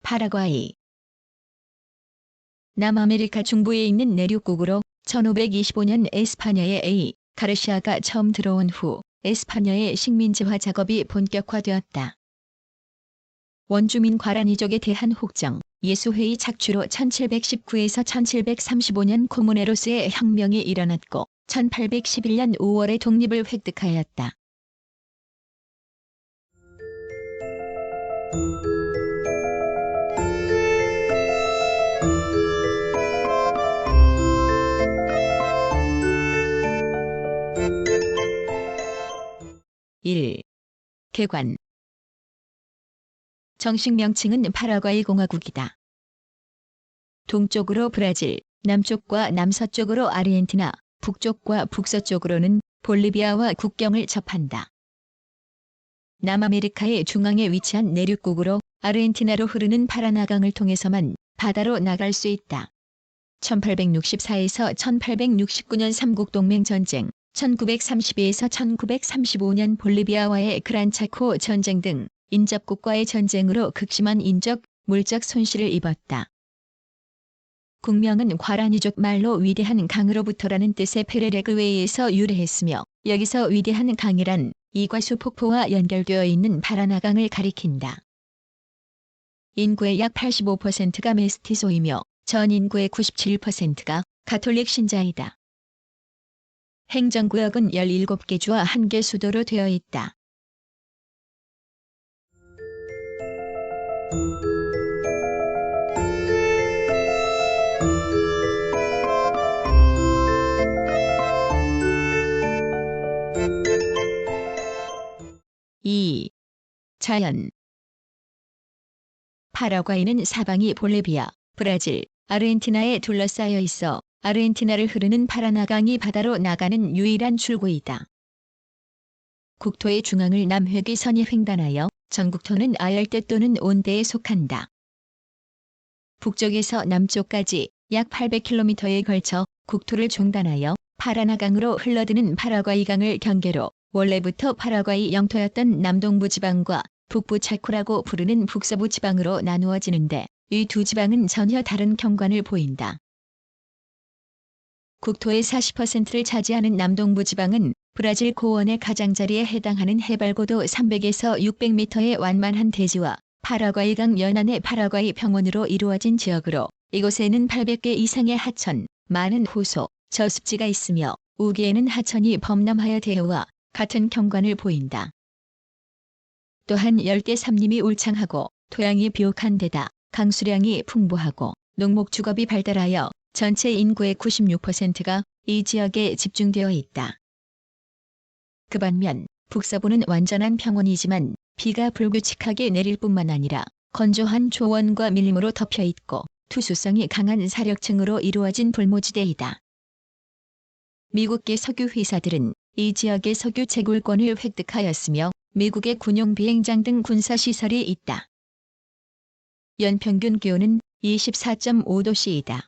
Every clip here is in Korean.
파라과이. 남아메리카 중부에 있는 내륙국으로 1525년 에스파냐의 A. 가르시아가 처음 들어온 후 에스파냐의 식민지화 작업이 본격화되었다. 원주민 과라니족에 대한 혹정, 예수회의 착취로 1719에서 1735년 코무네로스의 혁명이 일어났고 1811년 5월에 독립을 획득하였다. (1) 개관. 정식 명칭은 파라과이 공화국이다. 동쪽으로 브라질, 남쪽과 남서쪽으로 아르헨티나, 북쪽과 북서쪽으로는 볼리비아와 국경을 접한다. 남아메리카의 중앙에 위치한 내륙국으로 아르헨티나로 흐르는 파라나강을 통해서만 바다로 나갈 수 있다. 1864에서 1869년 삼국동맹전쟁, 1932에서 1935년 볼리비아와의 그란차코 전쟁 등 인접국과의 전쟁으로 극심한 인적, 물적 손실을 입었다. 국명은 과라니족 말로 위대한 강으로부터라는 뜻의 페레레그웨이에서 유래했으며 여기서 위대한 강이란 이과수 폭포와 연결되어 있는 파라나강을 가리킨다. 인구의 약 85%가 메스티소이며 전 인구의 97%가 가톨릭 신자이다. 행정구역은 17개 주와 1개 수도로 되어 있다. (2) 자연. 파라과이는 사방이 볼리비아, 브라질, 아르헨티나에 둘러싸여 있어 아르헨티나를 흐르는 파라나강이 바다로 나가는 유일한 출구이다. 국토의 중앙을 남회귀선이 횡단하여 전국토는 아열대 또는 온대에 속한다. 북쪽에서 남쪽까지 약 800km에 걸쳐 국토를 종단하여 파라나강으로 흘러드는 파라과이강을 경계로 원래부터 파라과이 영토였던 남동부 지방과 북부 차코라고 부르는 북서부 지방으로 나누어지는데 이 두 지방은 전혀 다른 경관을 보인다. 국토의 40%를 차지하는 남동부 지방은 브라질 고원의 가장자리에 해당하는 해발고도 300에서 600m의 완만한 대지와 파라과이강 연안의 파라과이 평원으로 이루어진 지역으로 이곳에는 800개 이상의 하천, 많은 호소, 저습지가 있으며 우기에는 하천이 범람하여 대해와 같은 경관을 보인다. 또한 10개 삼림이 울창하고 토양이 비옥한 데다 강수량이 풍부하고 농목주겁이 발달하여 전체 인구의 96%가 이 지역에 집중되어 있다. 그 반면 북서부는 완전한 평원이지만 비가 불규칙하게 내릴 뿐만 아니라 건조한 초원과 밀림으로 덮여 있고 투수성이 강한 사력층으로 이루어진 불모지대이다. 미국계 석유 회사들은 이 지역의 석유 채굴권을 획득하였으며 미국의 군용 비행장 등 군사시설이 있다. 연평균 기온은 24.5도씨이다.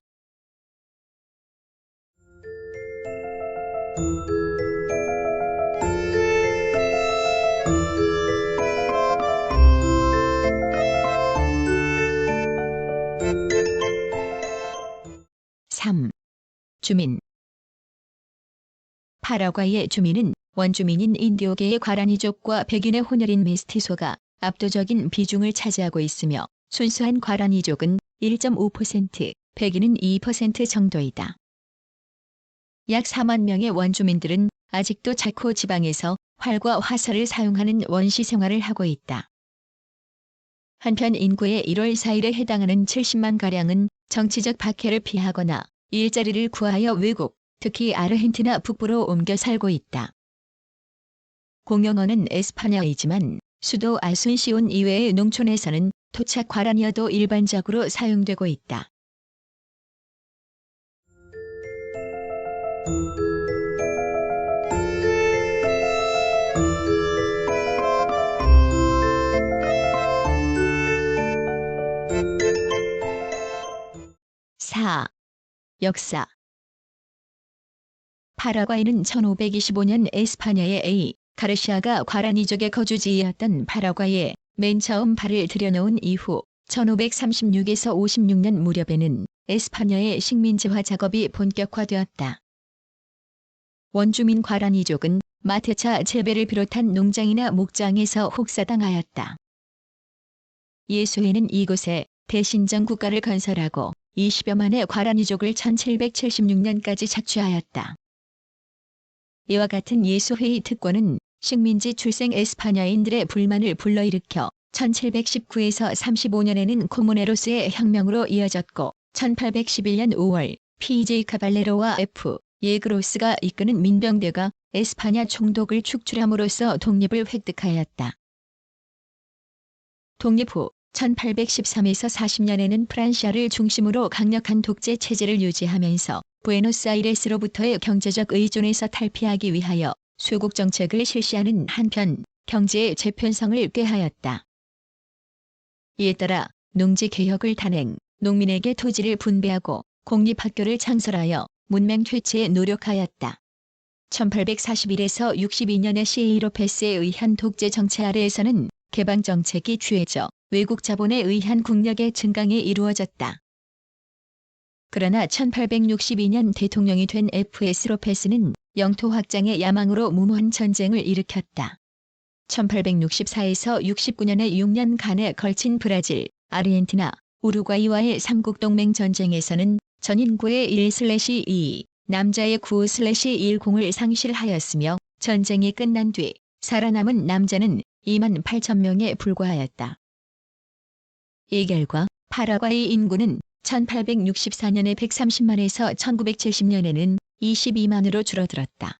(3) 주민. 파라과이의 주민은 원주민인 인디오계의 과라니족과 백인의 혼혈인 메스티소가 압도적인 비중을 차지하고 있으며 순수한 과라니족은 1.5%, 백인은 2% 정도이다. 약 4만 명의 원주민들은 아직도 차코 지방에서 활과 화살을 사용하는 원시 생활을 하고 있다. 한편 인구의 1월 4일에 해당하는 70만가량은 정치적 박해를 피하거나 일자리를 구하여 외국, 특히 아르헨티나 북부로 옮겨 살고 있다. 공용어는 에스파냐이지만 수도 아순시온 이외의 농촌에서는 토착 과라니어도 일반적으로 사용되고 있다. (4) 역사 파라과이는 1525년 에스파냐의 A. 가르시아가 과라니족의 거주지였던 파라과이에 맨 처음 발을 들여놓은 이후 1536에서 56년 무렵에는 에스파냐의 식민지화 작업이 본격화되었다. 원주민 과라니족은 마테차 재배를 비롯한 농장이나 목장에서 혹사당하였다. 예수회는 이곳에 대신정 국가를 건설하고 20여만의 과라니족을 1776년까지 착취하였다. 이와 같은 예수회의 특권은 식민지 출생 에스파냐인들의 불만을 불러일으켜 1719에서 35년에는 코무네로스의 혁명으로 이어졌고 1811년 5월 P.J. 카발레로와 F. 예그로스가 이끄는 민병대가 에스파냐 총독을 축출함으로써 독립을 획득하였다. 독립 후 1813에서 40년에는 프란시아를 중심으로 강력한 독재 체제를 유지하면서 부에노스아이레스로부터의 경제적 의존에서 탈피하기 위하여 쇄국 정책을 실시하는 한편 경제의 재편성을 꾀하였다. 이에 따라 농지개혁을 단행, 농민에게 토지를 분배하고 공립학교를 창설하여 문맹 퇴치에 노력하였다. 1841에서 62년의 시에이 로페스에 의한 독재 정체 아래에서는 개방 정책이 취해져 외국 자본에 의한 국력의 증강이 이루어졌다. 그러나 1862년 대통령이 된 F.S. 로페스는 영토 확장의 야망으로 무모한 전쟁을 일으켰다. 1864에서 69년의 6년간에 걸친 브라질, 아르헨티나, 우루과이와의 삼국동맹 전쟁에서는 전인구의 1/2, 남자의 9/10을 상실하였으며 전쟁이 끝난 뒤 살아남은 남자는 2만 8천 명에 불과하였다. 이 결과 파라과이 인구는 1864년에 130만에서 1970년에는 22만으로 줄어들었다.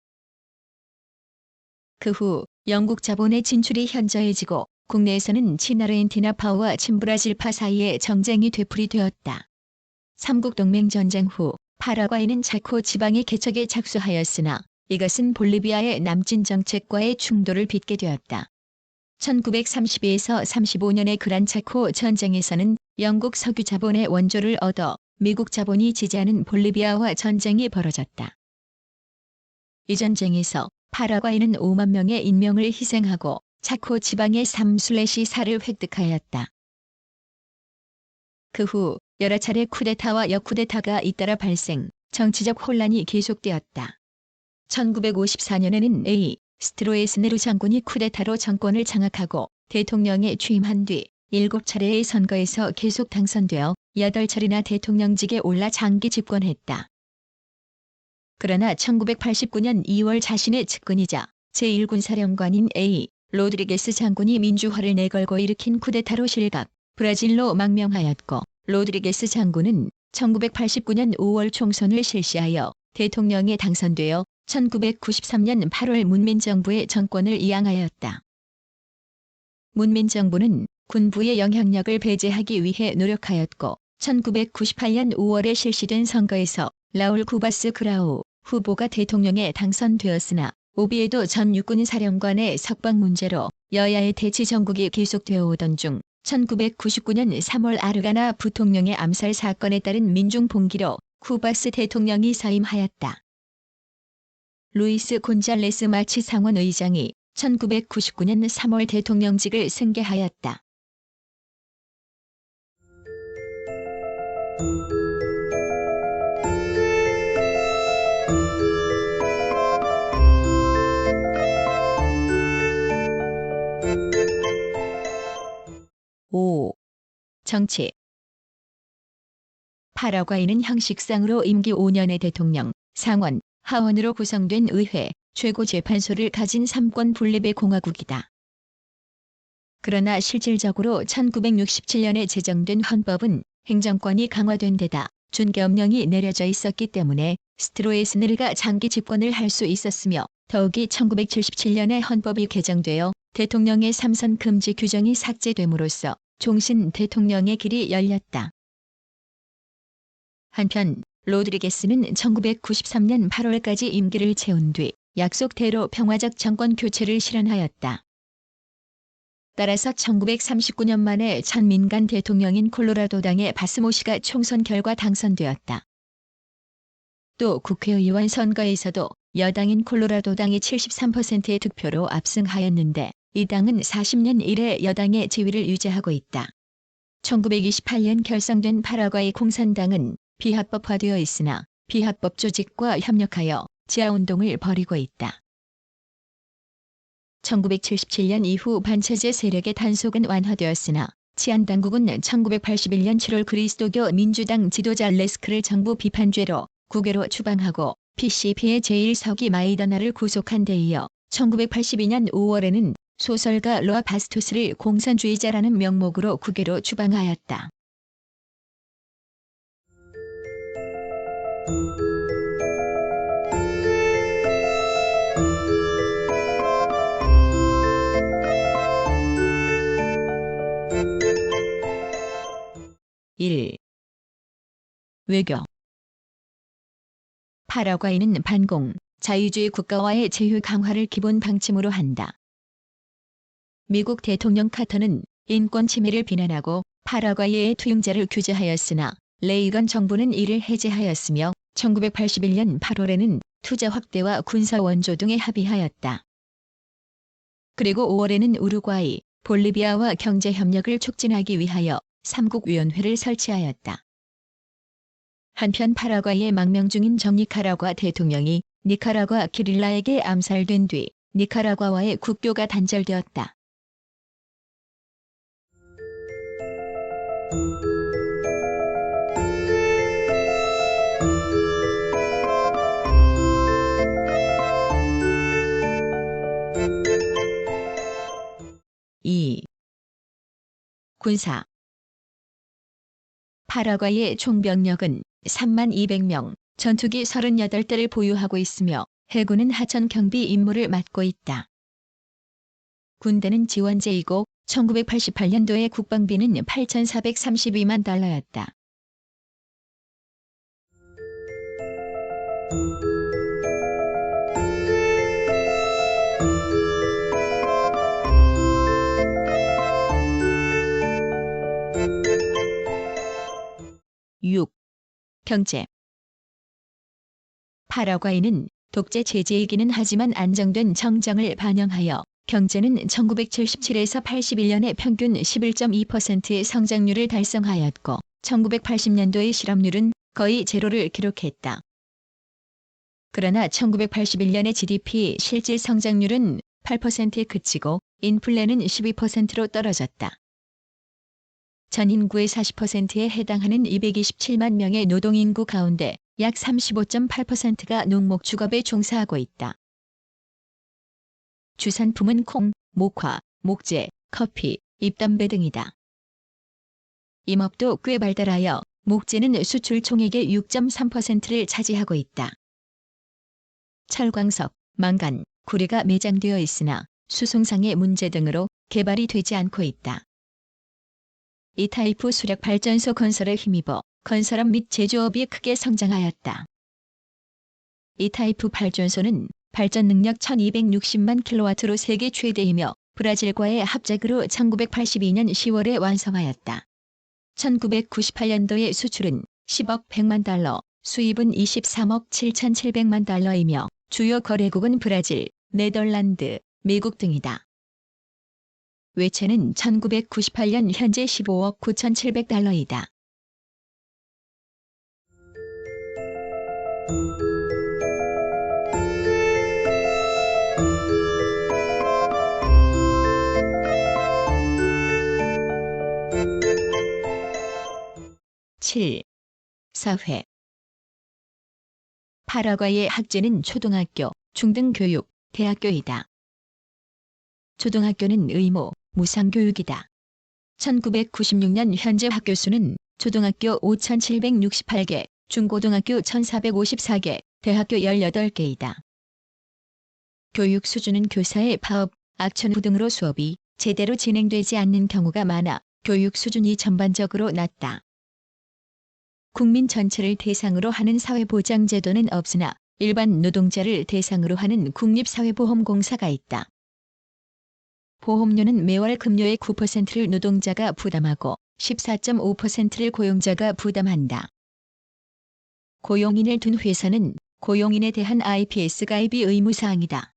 그 후 영국 자본의 진출이 현저해지고 국내에서는 친아르헨티나파와 친브라질파 사이의 정쟁이 되풀이되었다. 삼국동맹 전쟁 후 파라과이는 차코 지방의 개척에 착수하였으나 이것은 볼리비아의 남진 정책과의 충돌을 빚게 되었다. 1932에서 35년의 그란차코 전쟁에서는 영국 석유 자본의 원조를 얻어 미국 자본이 지지하는 볼리비아와 전쟁이 벌어졌다. 이 전쟁에서 파라과이는 5만 명의 인명을 희생하고 차코 지방의 3/4를 획득하였다. 그 후 여러 차례 쿠데타와 역쿠데타가 잇따라 발생, 정치적 혼란이 계속되었다. 1954년에는 A. 스트로에스네루 장군이 쿠데타로 정권을 장악하고 대통령에 취임한 뒤 7차례의 선거에서 계속 당선되어 8차례나 대통령직에 올라 장기 집권했다. 그러나 1989년 2월 자신의 측근이자 제1군 사령관인 A. 로드리게스 장군이 민주화를 내걸고 일으킨 쿠데타로 실각, 브라질로 망명하였고 로드리게스 장군은 1989년 5월 총선을 실시하여 대통령에 당선되어 1993년 8월 문민정부의 정권을 이양하였다. 문민정부는 군부의 영향력을 배제하기 위해 노력하였고 1998년 5월에 실시된 선거에서 라울 쿠바스 그라우 후보가 대통령에 당선되었으나 오비에도 전 육군 사령관의 석방 문제로 여야의 대치 정국이 계속되어 오던 중 1999년 3월 아르가나 부통령의 암살 사건에 따른 민중 봉기로 쿠바스 대통령이 사임하였다. 루이스 곤잘레스 마치 상원 의장이 1999년 3월 대통령직을 승계하였다. 오. 정치 파라과이는 형식상으로 임기 5년의 대통령, 상원, 하원으로 구성된 의회, 최고재판소를 가진 3권 분립의 공화국이다. 그러나 실질적으로 1967년에 제정된 헌법은 행정권이 강화된 데다 준계엄령이 내려져 있었기 때문에 스트로에스네르가 장기 집권을 할 수 있었으며 더욱이 1977년에 헌법이 개정되어 대통령의 3선 금지 규정이 삭제됨으로써 종신 대통령의 길이 열렸다. 한편 로드리게스는 1993년 8월까지 임기를 채운 뒤 약속대로 평화적 정권 교체를 실현하였다. 따라서 1939년 만에 첫 민간 대통령인 콜로라도당의 바스모시가 총선 결과 당선되었다. 또 국회의원 선거에서도 여당인 콜로라도당이 73%의 득표로 압승하였는데 이 당은 40년 이래 여당의 지위를 유지하고 있다. 1928년 결성된 파라과이 공산당은 비합법화되어 있으나 비합법 조직과 협력하여 지하운동을 벌이고 있다. 1977년 이후 반체제 세력의 단속은 완화되었으나 치안당국은 1981년 7월 그리스도교 민주당 지도자 레스크를 정부 비판죄로 국외로 추방하고 PCP의 제1서기 마이더나를 구속한 데 이어 1982년 5월에는 소설가 로아 바스토스를 공산주의자라는 명목으로 국외로 추방하였다. (1) 외교. 파라과이는 반공, 자유주의 국가와의 제휴 강화를 기본 방침으로 한다. 미국 대통령 카터는 인권 침해를 비난하고 파라과이의 투영자를 규제하였으나 레이건 정부는 이를 해제하였으며 1981년 8월에는 투자 확대와 군사 원조 등에 합의하였다. 그리고 5월에는 우루과이, 볼리비아와 경제 협력을 촉진하기 위하여 삼국위원회를 설치하였다. 한편 파라과이의 망명 중인 정니카라과 대통령이 니카라과 기릴라에게 암살된 뒤 니카라과와의 국교가 단절되었다. (2) 군사. 파라과이의 총병력은 32,200명, 전투기 38대를 보유하고 있으며 해군은 하천 경비 임무를 맡고 있다. 군대는 지원제이고 1988년도에 국방비는 8,432만 달러였다. (6) 경제. 파라과이는 독재 체제이기는 하지만 안정된 정정을 반영하여 경제는 1977에서 81년에 평균 11.2%의 성장률을 달성하였고 1980년도의 실업률은 거의 제로를 기록했다. 그러나 1981년의 GDP 실질 성장률은 8%에 그치고 인플레는 12%로 떨어졌다. 전 인구의 40%에 해당하는 227만 명의 노동인구 가운데 약 35.8%가 농목축업에 종사하고 있다. 주산품은 콩, 목화, 목재, 커피, 잎담배 등이다. 임업도 꽤 발달하여 목재는 수출 총액의 6.3%를 차지하고 있다. 철광석, 망간, 구리가 매장되어 있으나 수송상의 문제 등으로 개발이 되지 않고 있다. 이 타입 수력 발전소 건설에 힘입어 건설업 및 제조업이 크게 성장하였다. 이 타입 발전소는 발전 능력 1260만 킬로와트로 세계 최대이며 브라질과의 합작으로 1982년 10월에 완성하였다. 1998년도의 수출은 10억 100만 달러, 수입은 23억 7,700만 달러이며 주요 거래국은 브라질, 네덜란드, 미국 등이다. 외채는 1998년 현재 15억 9,700달러이다. (7) 사회. 파라과이의 학제는 초등학교, 중등교육, 대학교이다. 초등학교는 의무, 무상교육이다. 1996년 현재 학교 수는 초등학교 5,768개, 중고등학교 1,454개, 대학교 18개이다. 교육 수준은 교사의 파업, 악천후 등으로 수업이 제대로 진행되지 않는 경우가 많아 교육 수준이 전반적으로 낮다. 국민 전체를 대상으로 하는 사회보장제도는 없으나 일반 노동자를 대상으로 하는 국립사회보험공사가 있다. 보험료는 매월 급료의 9%를 노동자가 부담하고 14.5%를 고용자가 부담한다. 고용인을 둔 회사는 고용인에 대한 IPS 가입이 의무사항이다.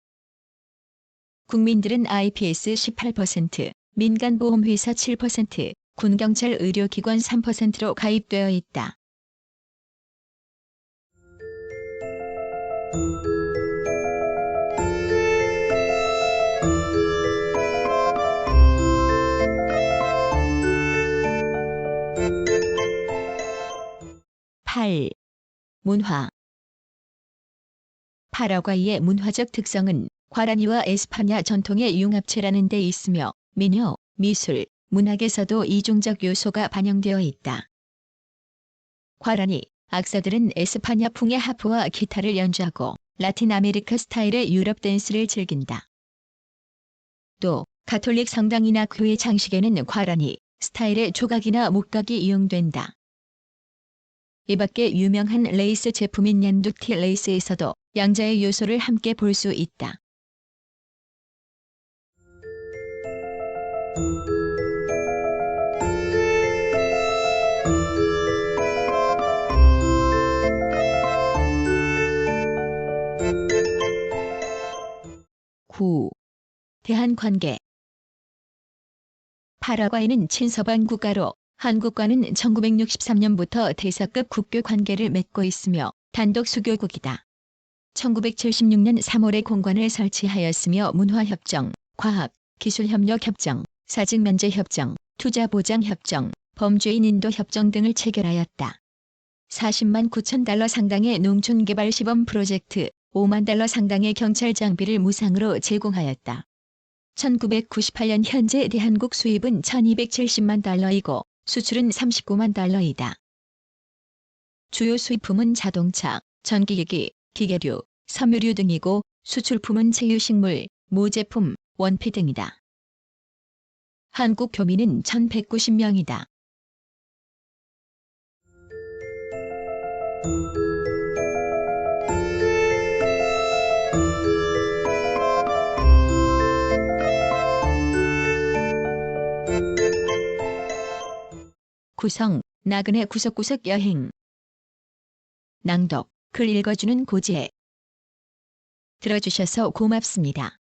국민들은 IPS 18%, 민간보험회사 7%, 군경찰 의료기관 3%로 가입되어 있다. (8) 문화. 파라과이의 문화적 특성은 과라니와 에스파냐 전통의 융합체라는 데 있으며 민요, 미술, 문학에서도 이중적 요소가 반영되어 있다. 과라니, 악사들은 에스파냐풍의 하프와 기타를 연주하고 라틴 아메리카 스타일의 유럽 댄스를 즐긴다. 또 가톨릭 성당이나 교회 장식에는 과라니 스타일의 조각이나 목각이 이용된다. 이 밖에 유명한 레이스 제품인 얀두티 레이스에서도 양자의 요소를 함께 볼 수 있다. (9) 대한관계. 파라과이는 친서방 국가로 한국과는 1963년부터 대사급 국교 관계를 맺고 있으며 단독 수교국이다. 1976년 3월에 공관을 설치하였으며 문화협정, 과학, 기술협력협정, 사직면제협정, 투자보장협정, 범죄인 인도협정 등을 체결하였다. 40만 9천 달러 상당의 농촌개발 시범 프로젝트, 5만 달러 상당의 경찰 장비를 무상으로 제공하였다. 1998년 현재 대한국 수입은 1270만 달러이고 수출은 39만 달러이다. 주요 수입품은 자동차, 전기기기, 기계류, 섬유류 등이고 수출품은 체유식물, 모제품, 원피 등이다. 한국 교민은 1190명이다. 구성, 나그네 구석구석 여행. 낭독, 글 읽어주는 고지혜. 들어주셔서 고맙습니다.